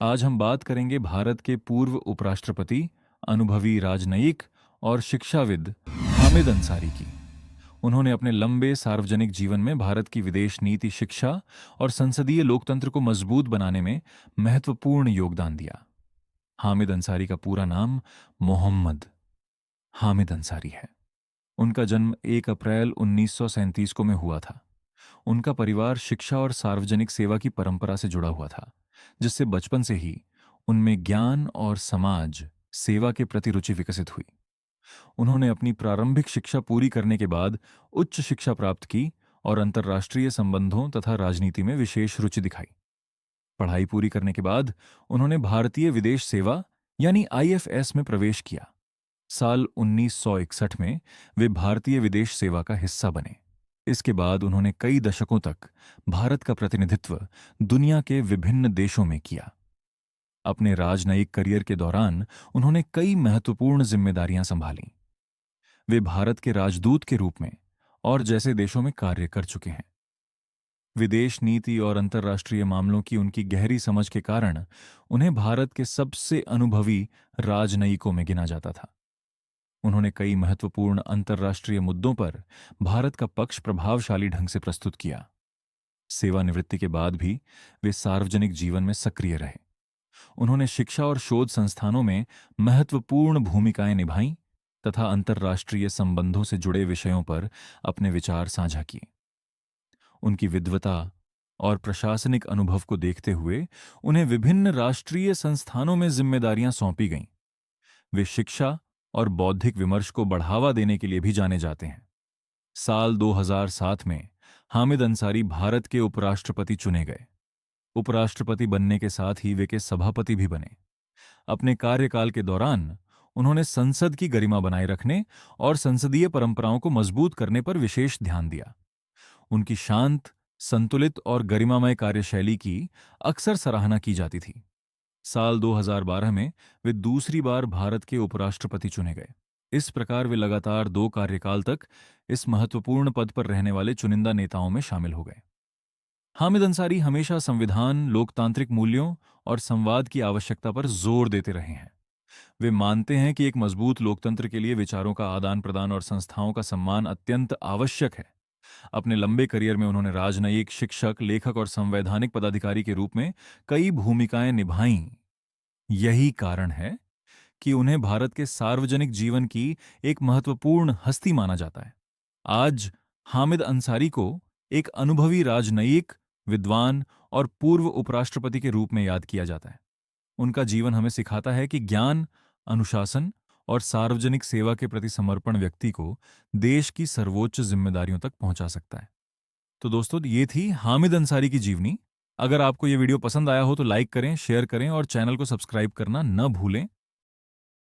आज हम बात करेंगे भारत के पूर्व उपराष्ट्रपति, अनुभवी राजनयिक और शिक्षाविद हामिद अंसारी की। उन्होंने अपने लंबे सार्वजनिक जीवन में भारत की विदेश नीति, शिक्षा और संसदीय लोकतंत्र को मजबूत बनाने में महत्वपूर्ण योगदान दिया। हामिद अंसारी का पूरा नाम मोहम्मद हामिद अंसारी है। उनका जन्म 1 अप्रैल 1937 को में हुआ था। उनका परिवार शिक्षा और सार्वजनिक सेवा की परंपरा से जुड़ा हुआ था, जिससे बचपन से ही उनमें ज्ञान और समाज सेवा के प्रति रुचि विकसित हुई। उन्होंने अपनी प्रारंभिक शिक्षा पूरी करने के बाद उच्च शिक्षा प्राप्त की और अंतर्राष्ट्रीय संबंधों तथा राजनीति में विशेष रुचि दिखाई। पढ़ाई पूरी करने के बाद उन्होंने भारतीय विदेश सेवा यानी आईएफएस में प्रवेश किया। साल 1961 में वे भारतीय विदेश सेवा का हिस्सा बने। इसके बाद उन्होंने कई दशकों तक भारत का प्रतिनिधित्व दुनिया के विभिन्न देशों में किया। अपने राजनयिक करियर के दौरान उन्होंने कई महत्वपूर्ण जिम्मेदारियां संभालीं। वे भारत के राजदूत के रूप में और जैसे देशों में कार्य कर चुके हैं। विदेश नीति और अंतर्राष्ट्रीय मामलों की उनकी गहरी समझ के कारण उन्हें भारत के सबसे अनुभवी राजनयिकों में गिना जाता था। उन्होंने कई महत्वपूर्ण अंतर्राष्ट्रीय मुद्दों पर भारत का पक्ष प्रभावशाली ढंग से प्रस्तुत किया। सेवानिवृत्ति के बाद भी वे सार्वजनिक जीवन में सक्रिय रहे। उन्होंने शिक्षा और शोध संस्थानों में महत्वपूर्ण भूमिकाएं निभाईं तथा अंतर्राष्ट्रीय संबंधों से जुड़े विषयों पर अपने विचार साझा किए। उनकी विद्वता और प्रशासनिक अनुभव को देखते हुए उन्हें विभिन्न राष्ट्रीय संस्थानों में जिम्मेदारियां सौंपी गईं। वे शिक्षा और बौद्धिक विमर्श को बढ़ावा देने के लिए भी जाने जाते हैं। साल 2007 में हामिद अंसारी भारत के उपराष्ट्रपति चुने गए। उपराष्ट्रपति बनने के साथ ही वे के सभापति भी बने। अपने कार्यकाल के दौरान उन्होंने संसद की गरिमा बनाए रखने और संसदीय परंपराओं को मजबूत करने पर विशेष ध्यान दिया। उनकी शांत, संतुलित और गरिमामय कार्यशैली की अक्सर सराहना की जाती थी। साल 2012 में वे दूसरी बार भारत के उपराष्ट्रपति चुने गए। इस प्रकार वे लगातार 2 कार्यकाल तक इस महत्वपूर्ण पद पर रहने वाले चुनिंदा नेताओं में शामिल हो गए। हामिद अंसारी हमेशा संविधान, लोकतांत्रिक मूल्यों और संवाद की आवश्यकता पर जोर देते रहे हैं। वे मानते हैं कि एक मजबूत लोकतंत्र के लिए विचारों का आदान प्रदान और संस्थाओं का सम्मान अत्यंत आवश्यक है। अपने लंबे करियर में उन्होंने राजनयिक, शिक्षक, लेखक और संवैधानिक पदाधिकारी के रूप में कई भूमिकाएं निभाईं। यही कारण है कि उन्हें भारत के सार्वजनिक जीवन की एक महत्वपूर्ण हस्ती माना जाता है। आज हामिद अंसारी को एक अनुभवी राजनयिक, विद्वान और पूर्व उपराष्ट्रपति के रूप में याद किया जाता है। उनका जीवन हमें सिखाता है कि ज्ञान, अनुशासन और सार्वजनिक सेवा के प्रति समर्पण व्यक्ति को देश की सर्वोच्च जिम्मेदारियों तक पहुंचा सकता है। तो दोस्तों, ये थी हामिद अंसारी की जीवनी। अगर आपको ये वीडियो पसंद आया हो तो लाइक करें, शेयर करें और चैनल को सब्सक्राइब करना न भूलें।